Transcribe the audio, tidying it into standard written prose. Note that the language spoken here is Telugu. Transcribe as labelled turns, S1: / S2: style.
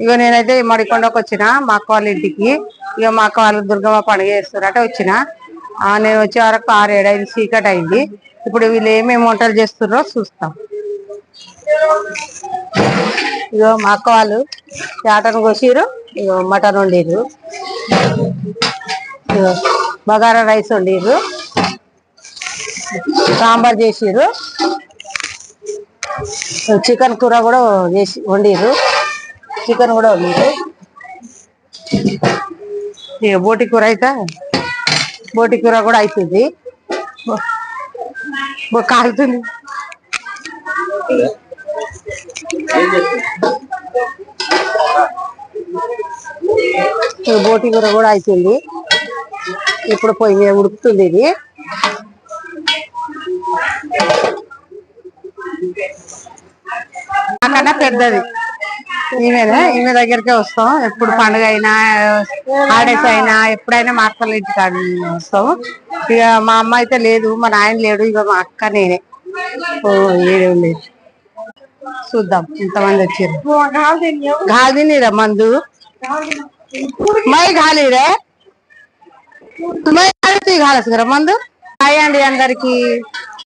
S1: ఇక నేనైతే మడికొండకు వచ్చిన మా అక్క వాళ్ళ ఇంటికి. ఇక మా అక్క వాళ్ళు దుర్గమ్మ పండుగ చేస్తారట వచ్చిన. నేను వచ్చే వరకు 6-7 అయింది, చీకటి అయింది. ఇప్పుడు వీళ్ళు ఏమేమి వంటలు చేస్తున్నారో చూస్తాం. ఇగో మా అక్క వాళ్ళు చాటను కోసిరు, ఇగో మటన్ వండిరు, బగారా రైస్ వండిరు, సాంబార్ చేసిరు, చికెన్ కూర కూడా వండిరు, చికెన్ కూడా వండిరు. ఇక బోటి కూర కూడా అవుతుంది, కాలుతుంది. బోటి కూర కూడా అవుతుంది. ఇప్పుడు పొయ్యి మీద ఉడుకుతుంది. ఇది నాకన్నా పెద్దది ఈమె దగ్గరికే వస్తాం. ఎప్పుడు పండుగ అయినా హాలిడేస్ అయినా ఎప్పుడైనా మా అక్కల ఇంటికి వస్తాం. ఇక మా అమ్మ అయితే లేదు, మా నాయన లేడు, ఇక మా అక్క నేనే. ఏడే చూద్దాం ఇంతమంది వచ్చారు. గాలిరా మందు మై గాలిరే మందు. హాయ్ అండి అందరికి.